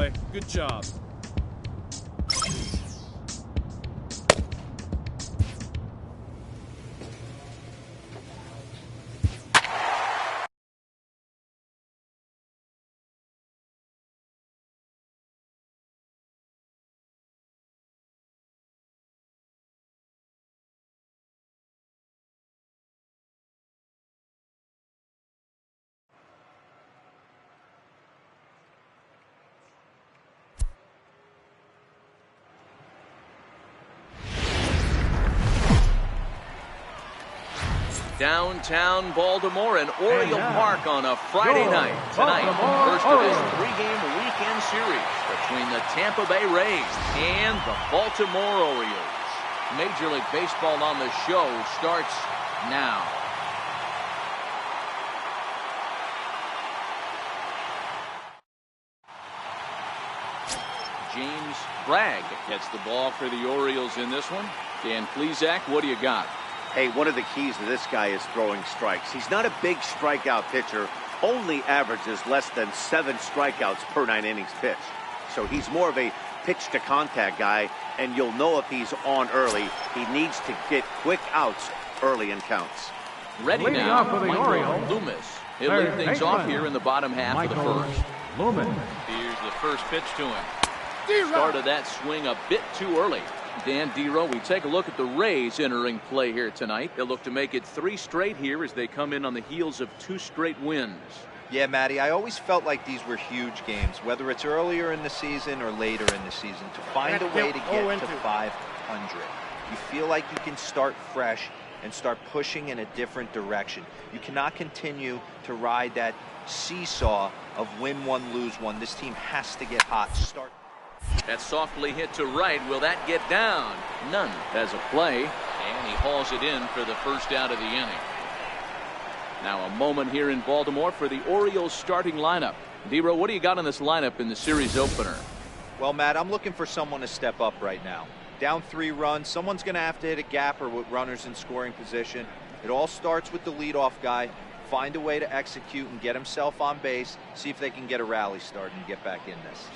boy. Good job. Downtown Baltimore and Oriole Park on a Friday night. Tonight, first of his three-game weekend series between the Tampa Bay Rays and the Baltimore Orioles. Major League Baseball on the show starts now. James Bragg gets the ball for the Orioles in this one. Dan Plesac, what do you got? Hey, one of the keys to this guy is throwing strikes. He's not a big strikeout pitcher, only averages less than 7 strikeouts per 9 innings pitched. So he's more of a pitch-to-contact guy, and you'll know if he's on early. He needs to get quick outs early in counts. Ready now for the Orioles. Loomis. He'll lead things off here in the bottom half of the first. Here's the first pitch to him. Started that swing a bit too early. Dan Dero, we take a look at the Rays entering play here tonight. They'll look to make it 3 straight here as they come in on the heels of 2 straight wins. Yeah, Matty, I always felt like these were huge games, whether it's earlier in the season or later in the season, to find a way to get to 500. You feel like you can start fresh and start pushing in a different direction. You cannot continue to ride that seesaw of win one, lose one. This team has to get hot. That's softly hit to right. Will that get down? None has a play, and he hauls it in for the first out of the inning. Now a moment here in Baltimore for the Orioles starting lineup. Dero, what do you got in this lineup in the series opener? Well, Matt, I'm looking for someone to step up right now. Down 3 runs, someone's going to have to hit a gapper with runners in scoring position. It all starts with the leadoff guy. Find a way to execute and get himself on base. See if they can get a rally started and get back in this.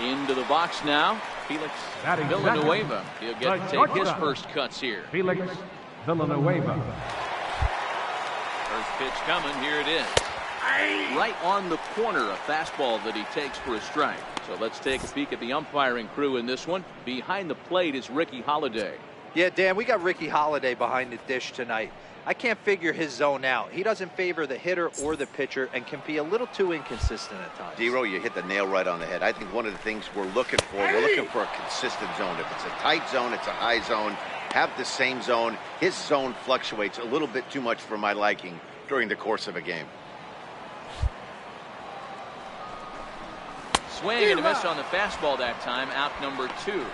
Into the box now, Felix Villanueva. He'll get to take his first cuts here. Felix Villanueva. First pitch coming, here it is. Right on the corner, a fastball that he takes for a strike. So let's take a peek at the umpiring crew in this one. Behind the plate is Ricky Holiday. Yeah, Dan, we got Ricky Holiday behind the dish tonight. I can't figure his zone out. He doesn't favor the hitter or the pitcher and can be a little too inconsistent at times. Dero, you hit the nail right on the head. I think one of the things we're looking for a consistent zone. If it's a tight zone, it's a high zone. Have the same zone. His zone fluctuates a little bit too much for my liking during the course of a game. Swing and a miss on the fastball that time. Out number 2.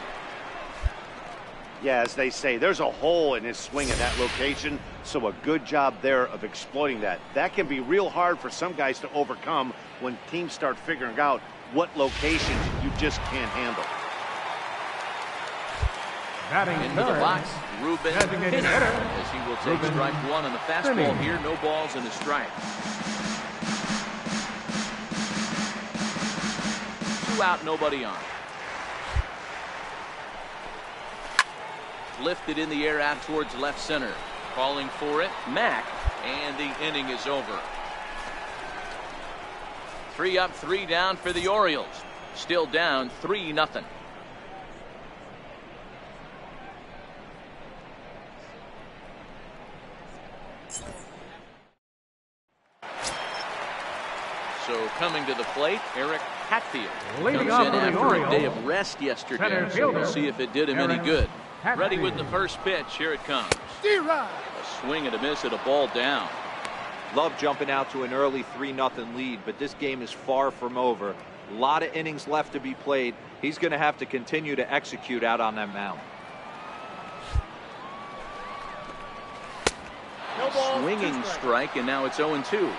Yeah, as they say, there's a hole in his swing at that location, so a good job there of exploiting that. That can be real hard for some guys to overcome when teams start figuring out what locations you just can't handle. Into the box, Ruben as he will take strike 1 on the fastball here. No balls and a strike. 2 out, nobody on. Lifted in the air out towards left center. Calling for it, Mack, and the inning is over. 3 up, 3 down for the Orioles. Still down 3-0. So coming to the plate, Eric Hatfield comes in after a day of rest yesterday. So we'll see if it did him any good. Ready with the first pitch. Here it comes. A swing and a miss at a ball down. Love jumping out to an early 3-0 lead, but this game is far from over. A lot of innings left to be played. He's going to have to continue to execute out on that mound. Swinging strike, and now it's 0-2.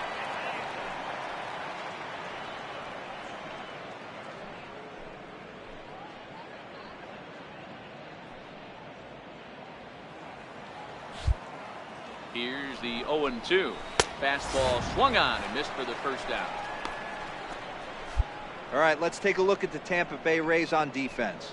Here's the 0-2. Fastball swung on and missed for the first out. All right, let's take a look at the Tampa Bay Rays on defense.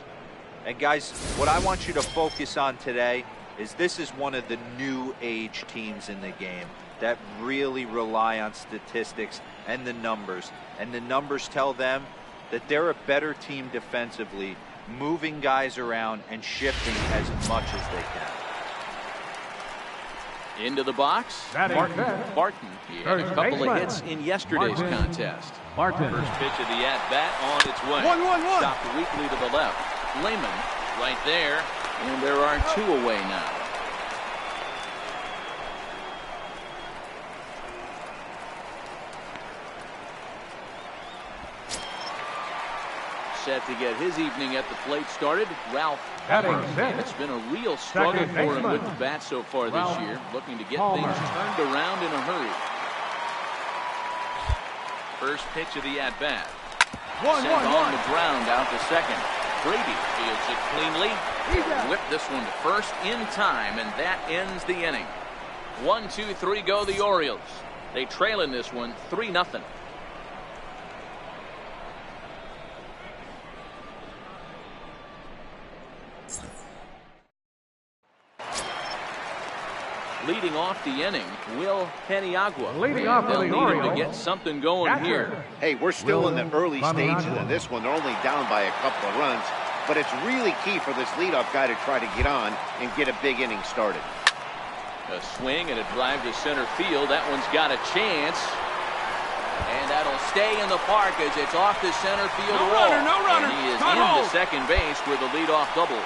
And guys, what I want you to focus on today is this is one of the new age teams in the game that really rely on statistics and the numbers. And the numbers tell them that they're a better team defensively, moving guys around and shifting as much as they can. Into the box, Barton. He had a couple of hits in yesterday's contest. First pitch of the at-bat on its way. 1-1-1. Stopped weakly to the left. Lehman right there, and there are 2 away now. Set to get his evening at the plate started, Ralph. It's been a real struggle for him with the bat so far this year, looking to get things turned around in a hurry. First pitch of the at-bat. Sent on the ground out to second. Brady fields it cleanly. Whipped this one to first in time, and that ends the inning. 1, 2, 3 go the Orioles. They trail in this one 3-0. Leading off the inning, Will Peniagua. They'll need him to get something going here. Hey, we're still in the early stages of this one. They're only down by a couple of runs, but it's really key for this leadoff guy to try to get on and get a big inning started. A swing and a drive to center field. That one's got a chance. And that'll stay in the park as it's off the center field wall. No runner. And he is into second base with a leadoff double.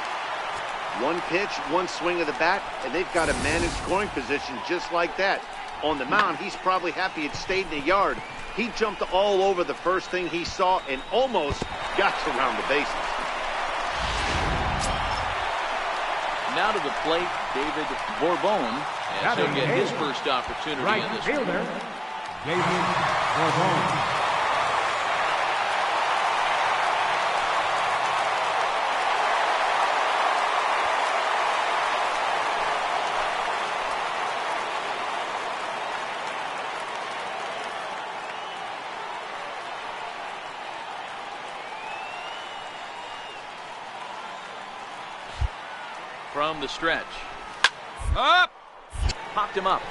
One pitch, one swing of the bat, and they've got a man in scoring position just like that. On the mound, he's probably happy it stayed in the yard. He jumped all over the first thing he saw and almost got around the bases. Now to the plate, David Bourbon, as he'll get his first opportunity in this one. David Bourbon. From the stretch. Up! Popped him up.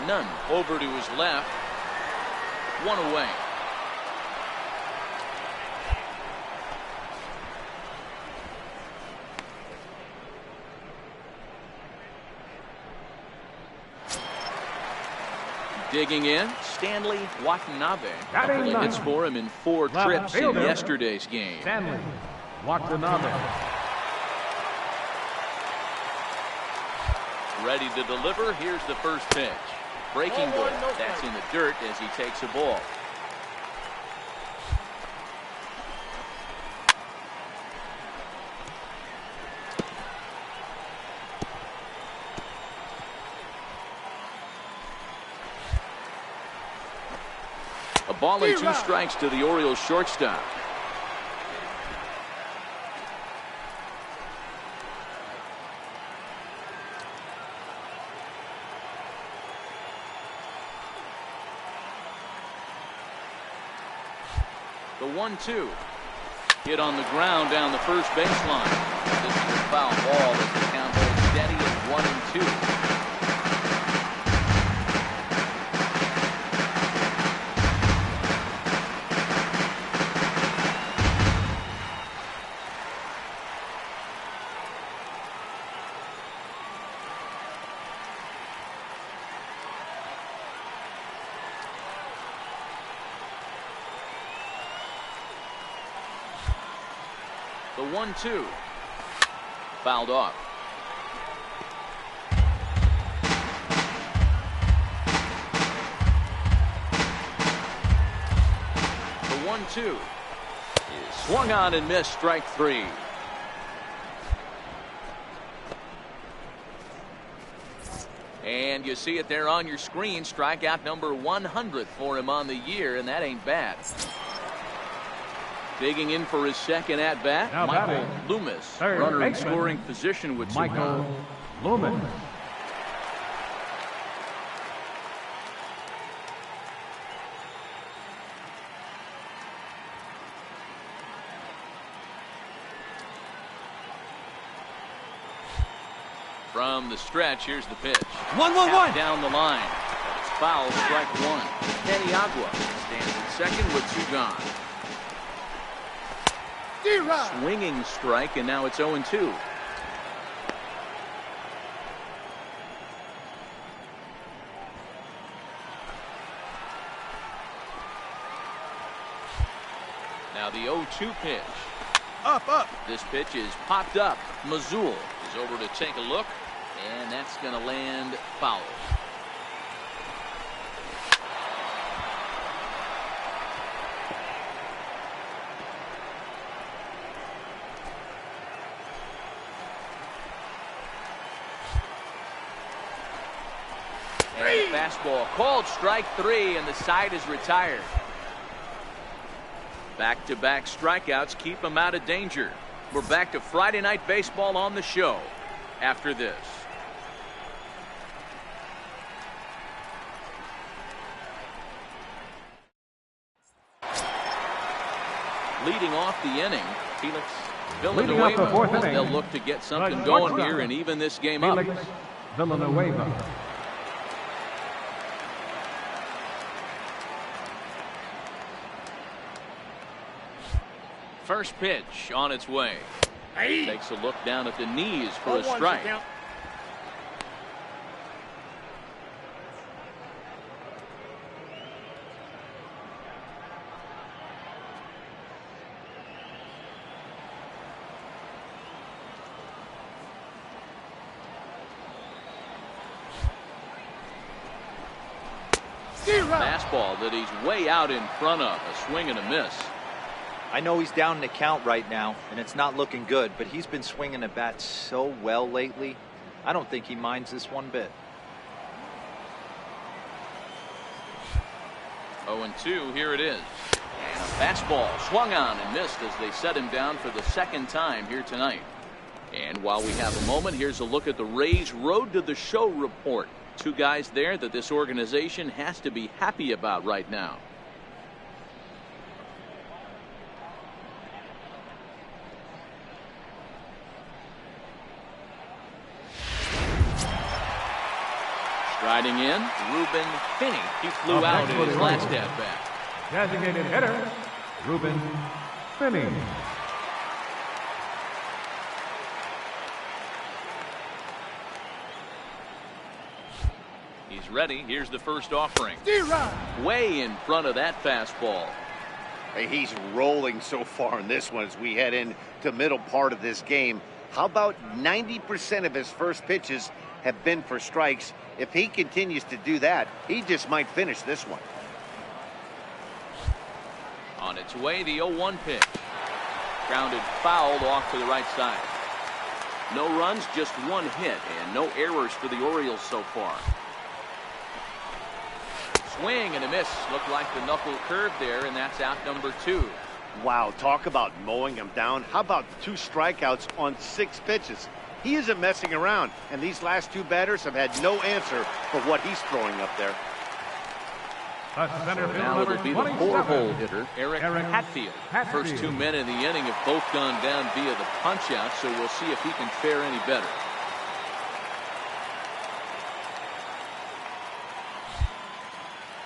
None over to his left. 1 away. Digging in, Stanley Watanabe. Couple of hits for him in 4 trips in yesterday's game. Stanley Watanabe. Ready to deliver. Here's the first pitch. Breaking ball. That's in the dirt as he takes a ball. A ball and 2 strikes to the Orioles shortstop. The 1-2. Hit on the ground down the first baseline. This is a foul ball as the count holds steady at 1-2. The 1-2. Fouled off. The 1-2 is swung on and missed. Strike 3. And you see it there on your screen. Strikeout number 100 for him on the year, and that ain't bad. Digging in for his second at-bat, Michael Loomis. Runner in scoring position with Michael Loomis. From the stretch, here's the pitch. 1-1-1. Down the line. It's foul, strike one. Paniagua stands at second with two gone. Swinging strike, and now it's 0-2. Now the 0-2 pitch. Up. This pitch is popped up. Mazul is over to take a look, and that's going to land foul. And fastball called strike three, and the side is retired. Back-to-back strikeouts keep him out of danger. We're back to Friday Night Baseball on the show after this. Leading off the inning, Felix Villanueva. They'll look to get something going here and even this game up. Felix Villanueva. First pitch on its way. Takes a look down at the knees for a strike. Fastball that he's way out in front of. A swing and a miss. I know he's down in the count right now, and it's not looking good, but he's been swinging the bat so well lately. I don't think he minds this one bit. 0-2, here it is. And a fastball swung on and missed as they set him down for the second time here tonight. And while we have a moment, here's a look at the Rays' Road to the Show report. Two guys there that this organization has to be happy about right now. Riding in, Ruben Finney. He flew out in his last at-bat. Designated hitter, Ruben Finney. He's ready. Here's the first offering. Way in front of that fastball. Hey, he's rolling so far in this one as we head into middle part of this game. How about 90% of his first pitches have been for strikes? If he continues to do that, he just might finish this one. On its way, the 0-1 pitch. Grounded fouled off to the right side. No runs, just one hit, and no errors for the Orioles so far. Swing and a miss. Looked like the knuckle curve there, and that's out number 2. Wow, talk about mowing him down. How about 2 strikeouts on 6 pitches? He isn't messing around, and these last 2 batters have had no answer for what he's throwing up there. Now it'll be the 4-hole hitter, Eric Hatfield. First 2 men in the inning have both gone down via the punch-out, so we'll see if he can fare any better.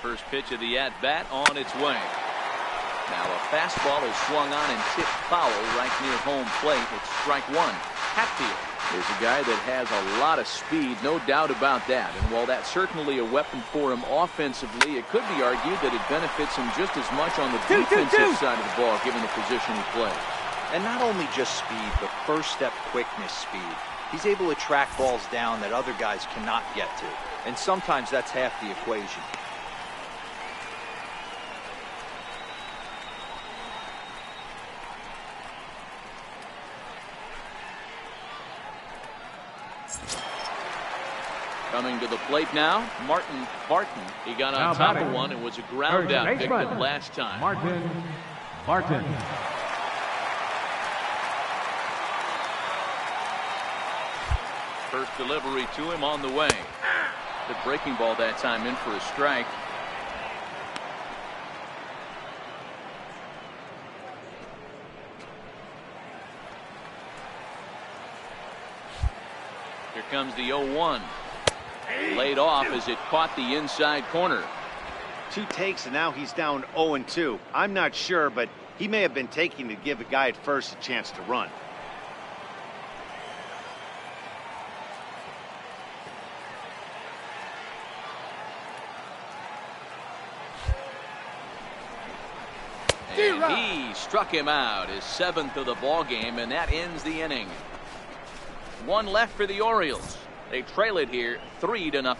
First pitch of the at-bat on its way. Now a fastball is swung on and tipped foul right near home plate. It's strike 1. Hatfield is a guy that has a lot of speed, no doubt about that. And while that's certainly a weapon for him offensively, it could be argued that it benefits him just as much on the defensive side of the ball, given the position he plays. And not only just speed, but first step quickness speed. He's able to track balls down that other guys cannot get to. And sometimes that's half the equation. Coming to the plate now, Martin Barton. He got on top of one and was a ground out victim last time. Martin Barton. First delivery to him on the way. The breaking ball that time in for a strike. Here comes the 0-1. Laid off as it caught the inside corner. 2 takes, and now he's down 0-2. I'm not sure, but he may have been taking to give a guy at first a chance to run. And he struck him out, his 7th of the ball game, and that ends the inning. 1 left for the Orioles. They trail it here 3-0.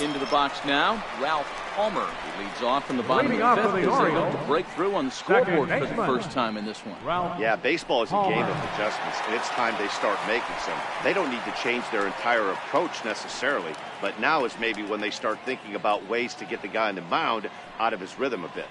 Into the box now, Ralph Palmer, who leads off from the bottom of the 5th as they look to break through on the scoreboard for the first time in this one. Yeah, baseball is a game of adjustments, and it's time they start making some. They don't need to change their entire approach necessarily, but now is maybe when they start thinking about ways to get the guy on the mound out of his rhythm a bit.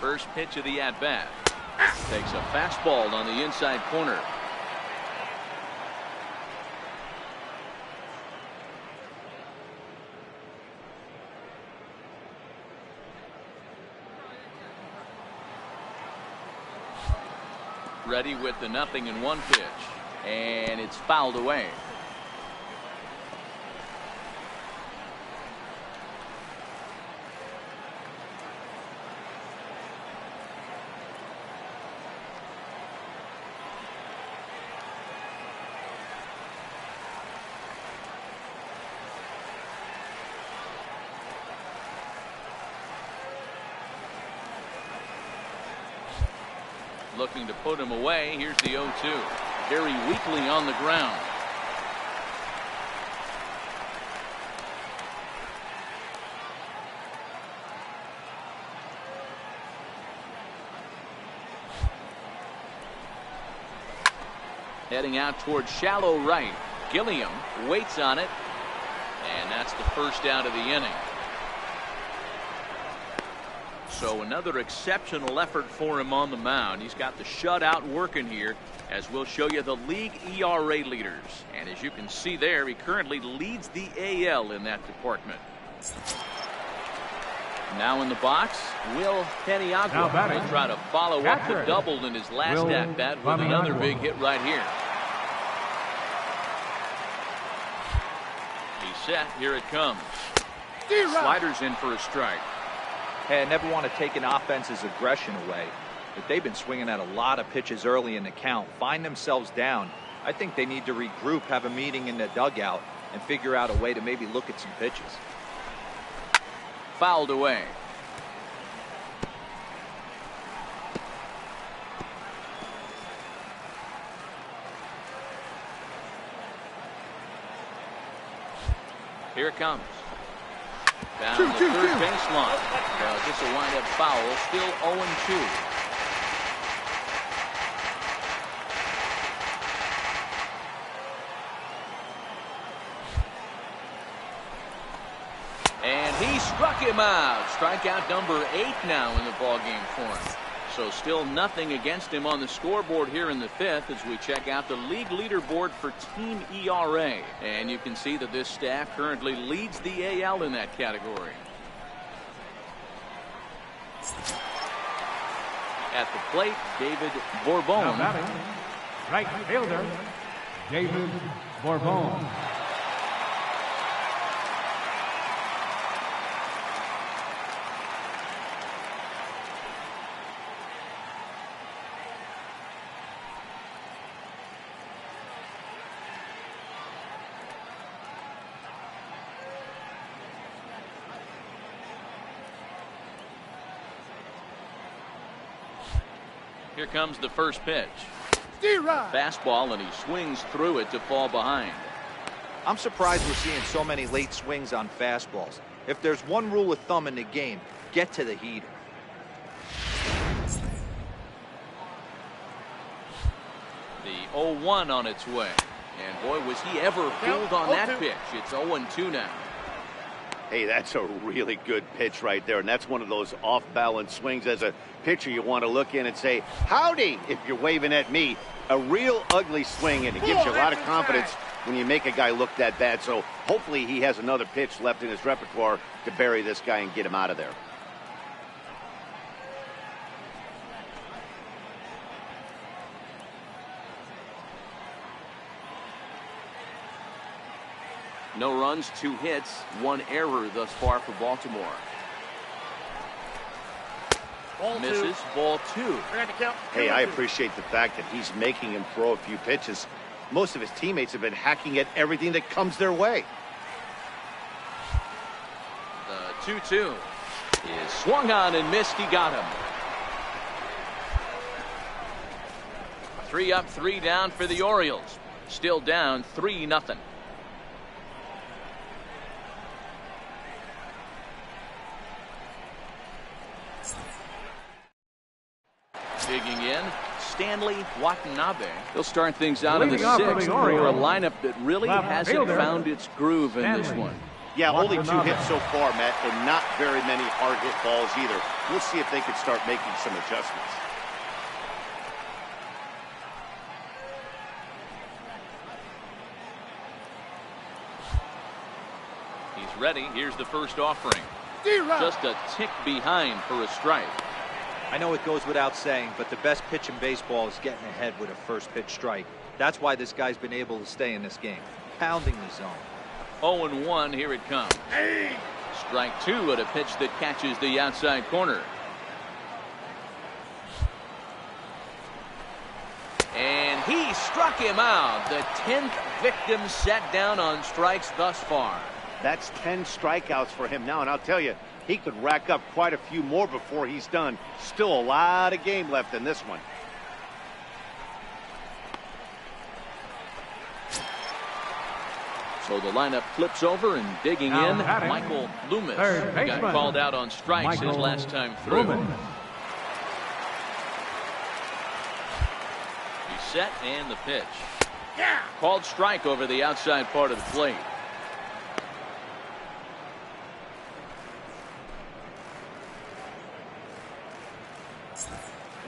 First pitch of the at-bat. Takes a fastball on the inside corner. Ready with the 0-1 pitch. And it's fouled away. Looking to put him away. Here's the 0-2. Very weakly on the ground. Heading out towards shallow right. Gilliam waits on it. And that's the first out of the inning. So another exceptional effort for him on the mound. He's got the shutout working here, as we'll show you the league ERA leaders. And as you can see there, he currently leads the AL in that department. Now in the box, Will Peniagua will try to follow up the double in his last at-bat with another big hit right here. He's set. Here it comes. Sliders in for a strike. Hey, I never want to take an offense's aggression away, but they've been swinging at a lot of pitches early in the count, find themselves down. I think they need to regroup, have a meeting in the dugout, and figure out a way to maybe look at some pitches. Fouled away. Here it comes. Down the third baseline. This will wind up foul. Still 0-2. And he struck him out. Strikeout number 8 now in the ballgame for him. So still nothing against him on the scoreboard here in the 5th as we check out the league leaderboard for team ERA. And you can see that this staff currently leads the AL in that category. At the plate, David Bourbon. Right fielder, David Bourbon. Here comes the first pitch. Fastball, and he swings through it to fall behind. I'm surprised we're seeing so many late swings on fastballs. If there's one rule of thumb in the game, get to the heater. The 0-1 on its way. And boy, was he ever fooled on that pitch. It's 0-2 now. Hey, that's a really good pitch right there, and that's one of those off-balance swings. As a pitcher, you want to look in and say, howdy, if you're waving at me. A real ugly swing, and it gives you a lot of confidence when you make a guy look that bad. So hopefully he has another pitch left in his repertoire to bury this guy and get him out of there. No runs, 2 hits, 1 error thus far for Baltimore. Misses, ball 2. Hey, I appreciate the fact that he's making him throw a few pitches. Most of his teammates have been hacking at everything that comes their way. The 2-2 is swung on and missed. He got him. 3 up, 3 down for the Orioles. Still down 3-0. Digging in, Stanley Watanabe. He'll start things out in the 6th for a lineup that really hasn't found its groove in this one. Yeah, only 2 hits so far, Matt, and not very many hard hit balls either. We'll see if they can start making some adjustments. He's ready. Here's the first offering. Just a tick behind for a strike. I know it goes without saying, but the best pitch in baseball is getting ahead with a first pitch strike. That's why this guy's been able to stay in this game, pounding the zone. 0-1, here it comes. Strike 2 at a pitch that catches the outside corner. And he struck him out. The 10th victim set down on strikes thus far. That's 10 strikeouts for him now, and I'll tell you, he could rack up quite a few more before he's done. Still a lot of game left in this one. So the lineup flips over, and digging in, Michael Loomis. He got called out on strikes his last time through. He's set, and the pitch. Called strike over the outside part of the plate.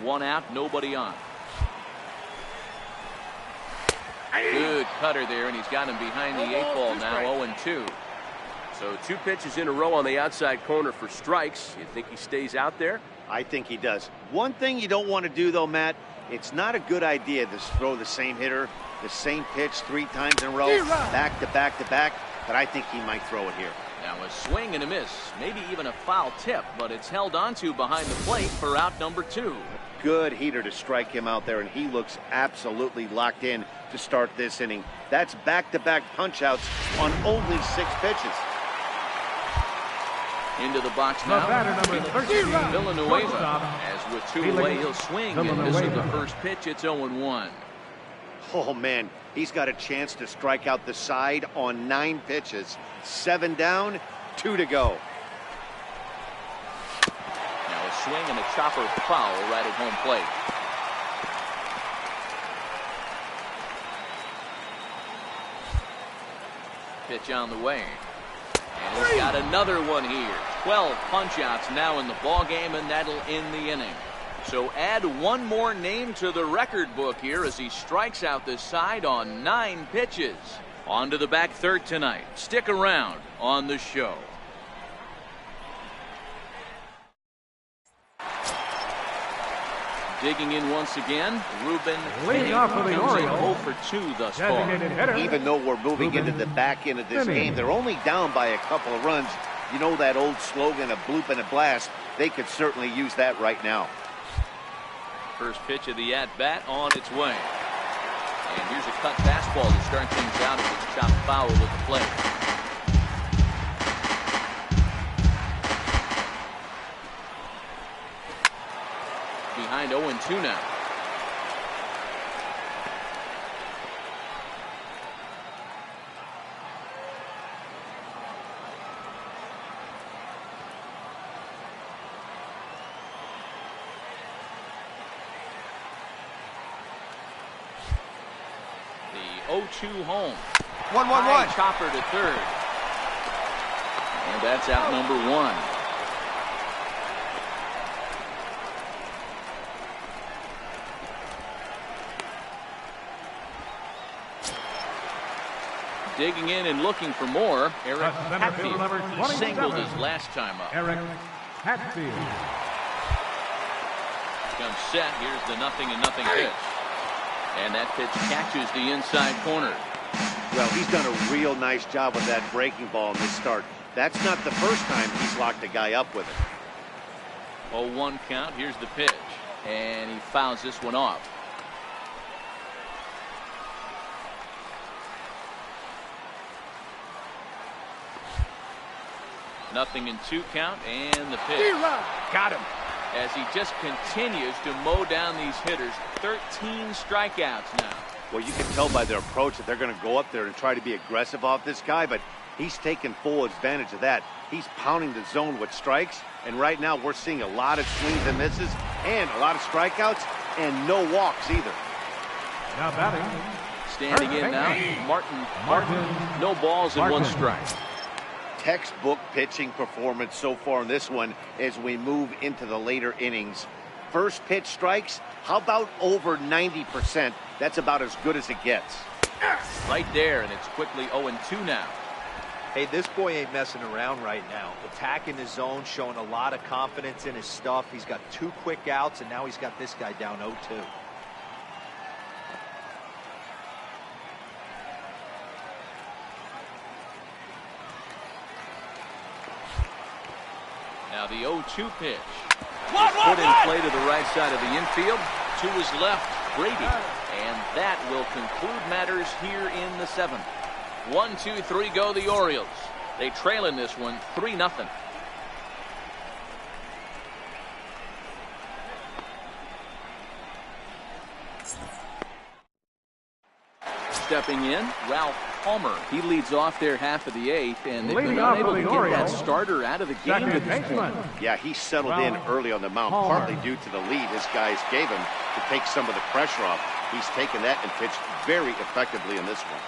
One out, nobody on. Good cutter there, and he's got him behind the 8-ball now, 0-2. So 2 pitches in a row on the outside corner for strikes. You think he stays out there? I think he does. One thing you don't want to do, though, Matt, it's not a good idea to throw the same hitter, the same pitch 3 times in a row, back to back to back, but I think he might throw it here. Now a swing and a miss, maybe even a foul tip, but it's held onto behind the plate for out number 2. Good heater to strike him out there, and he looks absolutely locked in to start this inning. That's back-to-back punch-outs on only 6 pitches. Into the box now, Villanueva. As with 2 away, he'll swing and miss the first pitch. It's 0-1. Oh, man, he's got a chance to strike out the side on 9 pitches. 7 down, 2 to go. Now a swing and a chopper foul right at home plate. Pitch on the way. And he's got another one here. 12 punch-outs now in the ball game, and that'll end the inning. So add 1 more name to the record book here as he strikes out the side on 9 pitches. On to the back third tonight. Stick around on the show. Digging in once again, Ruben Leading off for the Orioles, 0 for 2 thus far. Even though we're moving into the back end of this game, they're only down by a couple of runs. You know that old slogan, a bloop and a blast. They could certainly use that right now. First pitch of the at-bat on its way. And here's a cut fastball to start things out as it's chopped foul at the plate. Behind 0-2 now. The 0-2 home. 1-1-1. Chopper to third. And that's out number 1. Digging in and looking for more, Eric Hatfield. He singled his last time up. Eric Hatfield. Comes set. Here's the 0-0 pitch. And that pitch catches the inside corner. Well, he's done a real nice job with that breaking ball in this start. That's not the first time he's locked a guy up with it. 0-1 count. Here's the pitch. And he fouls this one off. Nothing in 2 count, and the pitch. Got him. As he just continues to mow down these hitters. 13 strikeouts now. Well, you can tell by their approach that they're going to go up there and try to be aggressive off this guy, but he's taking full advantage of that. He's pounding the zone with strikes, and right now we're seeing a lot of swings and misses and a lot of strikeouts and no walks either. Now batting. Standing in now, Martin. No balls and 1 strike. Textbook pitching performance so far in this one as we move into the later innings. First pitch strikes, how about over 90%? That's about as good as it gets. Right there, and it's quickly 0-2 now. Hey, this boy ain't messing around right now. Attacking his zone, showing a lot of confidence in his stuff. He's got 2 quick outs, and now he's got this guy down 0-2. Now the 0-2 pitch. Put in play to the right side of the infield. To his left, Brady. And that will conclude matters here in the 7th. 1, 2, 3 go the Orioles. They trail in this one 3-0. Stepping in, Ralph Palmer. He leads off their half of the 8th, and they've been unable to get that starter out of the game at this point. Yeah, he settled in early on the mound, partly due to the lead his guys gave him to take some of the pressure off. He's taken that and pitched very effectively in this one.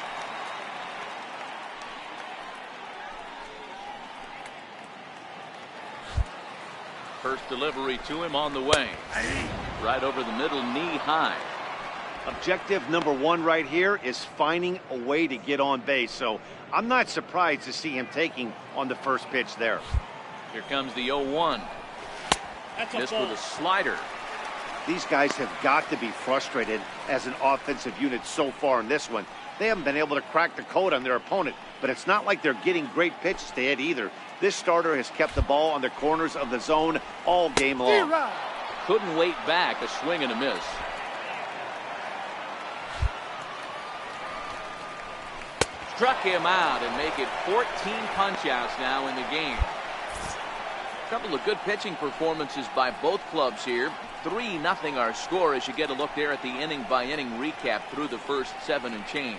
First delivery to him on the way. Right over the middle, knee high. Objective number 1 right here is finding a way to get on base. So I'm not surprised to see him taking on the first pitch there. Here comes the 0-1. This with a slider. These guys have got to be frustrated as an offensive unit so far in this one. They haven't been able to crack the code on their opponent, but it's not like they're getting great pitches to hit either. This starter has kept the ball on the corners of the zone all game long. Couldn't wait back, a swing and a miss. Struck him out and make it 14 punch-outs now in the game. A couple of good pitching performances by both clubs here. 3-0 our score as you get a look there at the inning-by-inning recap through the first 7 and change.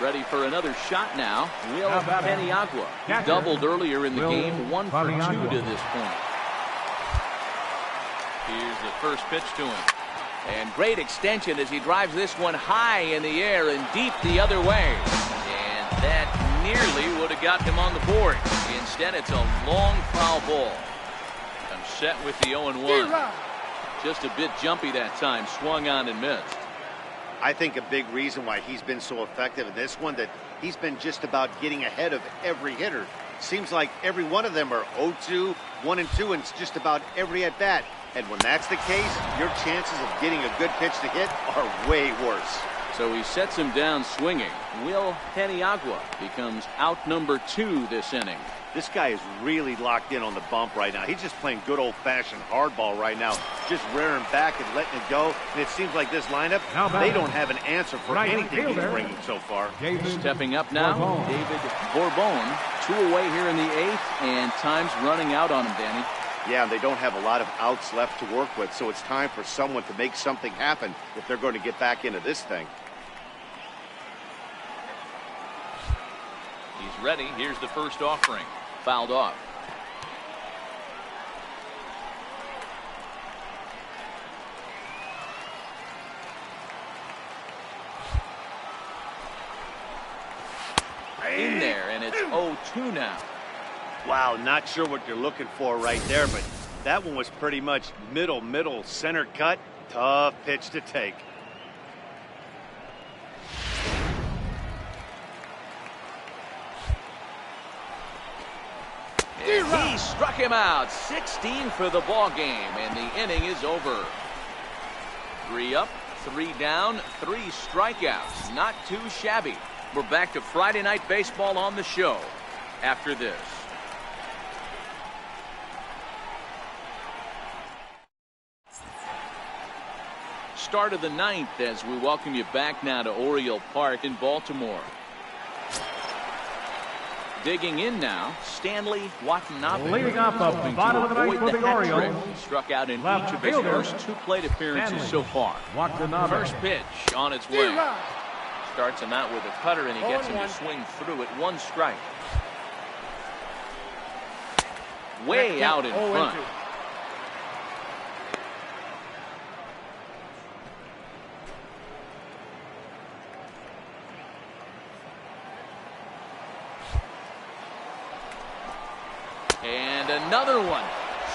Ready for another shot now. Will Paniagua. He doubled earlier in the game. 1 for 2 to this point. Here's the first pitch to him. And great extension as he drives this one high in the air and deep the other way. And that nearly would have got him on the board. Instead, it's a long foul ball. I'm set with the 0-1. Just a bit jumpy that time. Swung on and missed. I think a big reason why he's been so effective in this one that he's been just about getting ahead of every hitter. Seems like every one of them are 0-2, 1-2, and it's just about every at bat. And when that's the case, your chances of getting a good pitch to hit are way worse. So he sets him down swinging. Will Paniagua becomes out number 2 this inning. This guy is really locked in on the bump right now. He's just playing good old-fashioned hardball right now, just rearing back and letting it go. And it seems like this lineup, they don't have an answer for anything he's bringing so far. Stepping up now, David Bourbon. 2 away here in the 8th, and time's running out on him, Danny. Yeah, and they don't have a lot of outs left to work with, so it's time for someone to make something happen if they're going to get back into this thing. He's ready. Here's the first offering. Fouled off. 0-2 now. Wow, not sure what you're looking for right there, but that one was pretty much middle, center cut. Tough pitch to take. And he struck him out. 16 for the ball game, and the inning is over. 3 up, 3 down, 3 strikeouts. Not too shabby. We're back to Friday Night Baseball on the show after this. Start of the 9th as we welcome you back now to Oriole Park in Baltimore. Digging in now, Stanley Watanabe. Leading off the bottom of the ninth for the Orioles. He struck out in Left each of his fielder, first 2 plate appearances Stanley so far. Watanabe. First pitch on its way. Starts him out with a cutter, and he gets him to swing through it. 1 strike. Way out in front. And another one.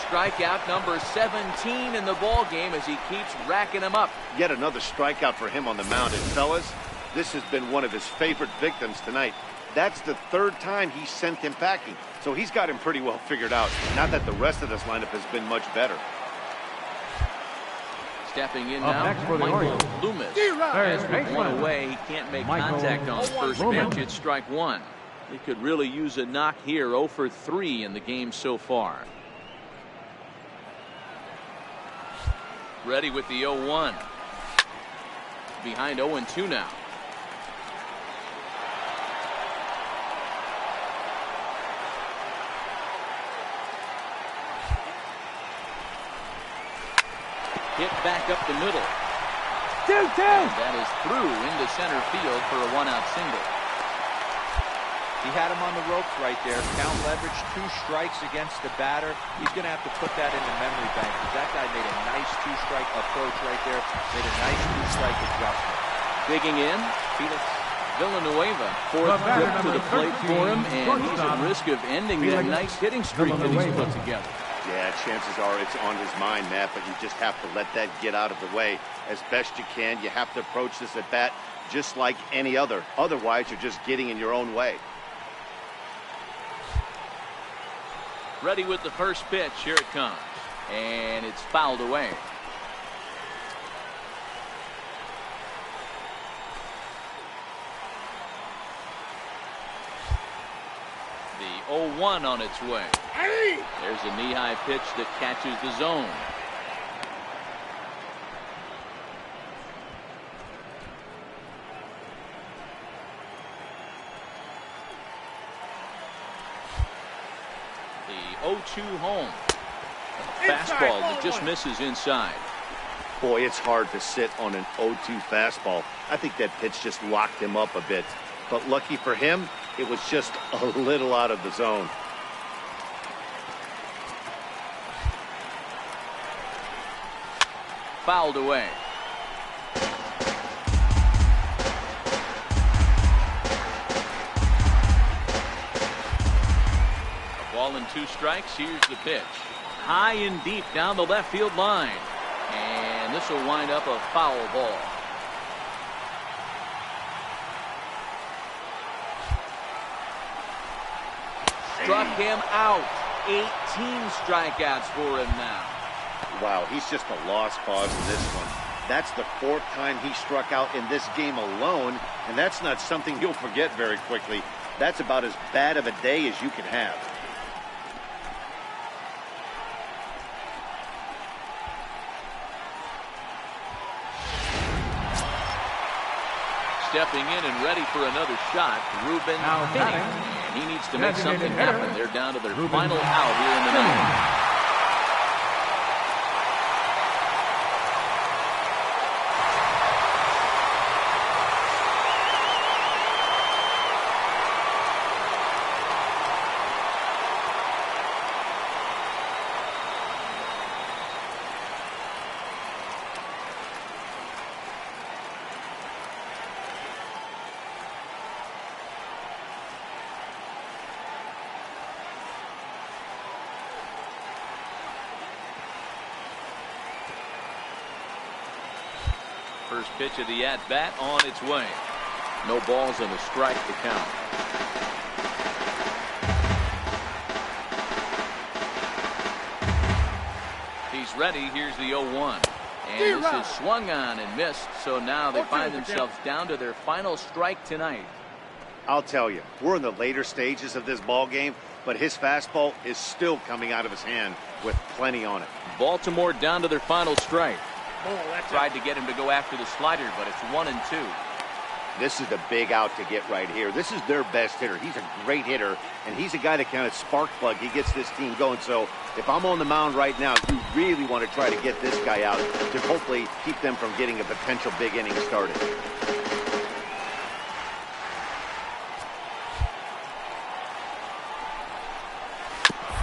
Strikeout number 17 in the ball game as he keeps racking them up. Yet another strikeout for him on the mound. And fellas, this has been one of his favorite victims tonight. That's the 3rd time he sent him packing. So he's got him pretty well figured out. Not that the rest of this lineup has been much better. Stepping in Up now, next for the Michael Orioles. Loomis. There's With baseman. 1 away, he can't make Michael contact on first Loomis. pitch. It's strike 1. He could really use a knock here. 0 for 3 in the game so far. Ready with the 0-1. Behind 0-2 now. Hit back up the middle. 2-2. That is through into center field for a 1-out single. He had him on the ropes right there. Count leverage, 2 strikes against the batter. He's going to have to put that in the memory bank because that guy made a nice 2-strike approach right there. Made a nice 2-strike adjustment. Digging in, Felix Villanueva. 4th batter trip to the number plate for him, 13, and he's at shortstop, risk of ending that Felix nice hitting streak that he's Villanueva. put together. Yeah, chances are it's on his mind, Matt, but you just have to let that get out of the way as best you can. You have to approach this at bat just like any other. Otherwise, you're just getting in your own way. Ready with the first pitch. Here it comes. And it's fouled away. The 0-1 on its way. There's a knee-high pitch that catches the zone. The 0-2 home. A fastball that just misses inside. Boy, it's hard to sit on an 0-2 fastball. I think that pitch just locked him up a bit. But lucky for him, it was just a little out of the zone. Fouled away. A ball and 2 strikes. Here's the pitch. High and deep down the left field line. And this will wind up a foul ball. Struck him out. 18 strikeouts for him now. Wow, he's just a lost cause in this one. That's the 4th time he struck out in this game alone, and that's not something you'll forget very quickly. That's about as bad of a day as you can have. Stepping in and ready for another shot, Ruben Now Finney. batting, And he needs to make something designated happen. hitter, They're down to their Ruben final out here in the Finney. ninth. First pitch of the at-bat on its way. No balls and a strike to count. He's ready. Here's the 0-1. And this is swung on and missed. So now they find themselves down to their final strike tonight. I'll tell you, we're in the later stages of this ball game, but his fastball is still coming out of his hand with plenty on it. Baltimore down to their final strike. Tried to get him to go after the slider, but it's 1-2. This is the big out to get right here. This is their best hitter. He's a great hitter, and he's a guy that kind of spark plug. He gets this team going. So if I'm on the mound right now, you really want to try to get this guy out to hopefully keep them from getting a potential big inning started.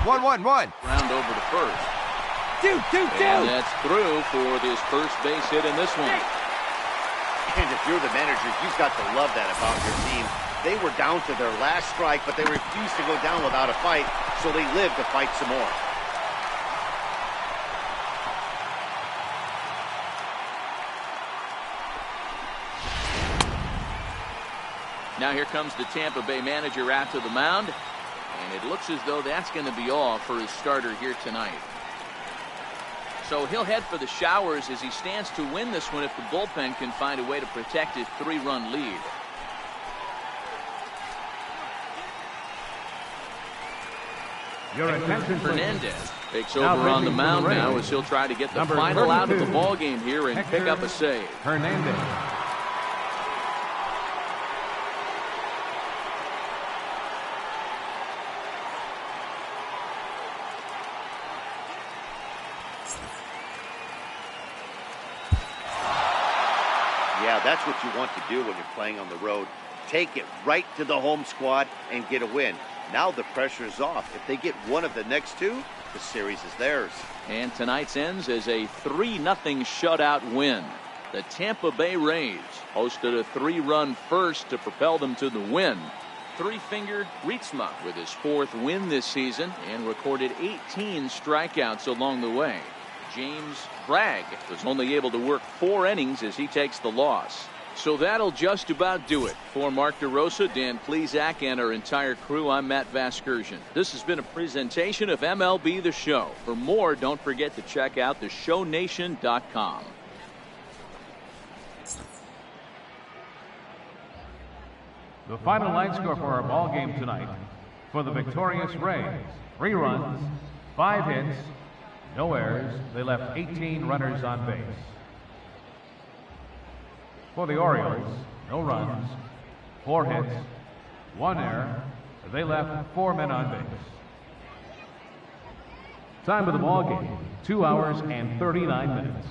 1-1-1. Round over to first. And that's through for this first base hit in this one. And if you're the manager, you've got to love that about your team. They were down to their last strike, but they refused to go down without a fight, so they lived to fight some more. Now here comes the Tampa Bay manager out to the mound, and it looks as though that's going to be all for his starter here tonight. So he'll head for the showers as he stands to win this one if the bullpen can find a way to protect his 3-run lead. Your attention, Hernandez takes over on the mound now as he'll try to get the final out of the ball game here and pick up a save. Hernandez. Yeah, that's what you want to do when you're playing on the road. Take it right to the home squad and get a win. Now the pressure is off. If they get one of the next two, the series is theirs. And tonight's ends as a 3-0 shutout win. The Tampa Bay Rays hosted a 3-run first to propel them to the win. Three-finger Rietsma with his 4th win this season and recorded 18 strikeouts along the way. James Bragg was only able to work 4 innings as he takes the loss. So that'll just about do it. For Mark DeRosa, Dan Plesac, and our entire crew, I'm Matt Vasgersian. This has been a presentation of MLB The Show. For more, don't forget to check out theshownation.com. The final line score for our ball game tonight. For the victorious Rays, 3 runs, 5 hits, no errors. They left 18 runners on base. For the Orioles, no runs, 4 hits, 1 error. They left 4 men on base. Time of the ball game, 2 hours and 39 minutes.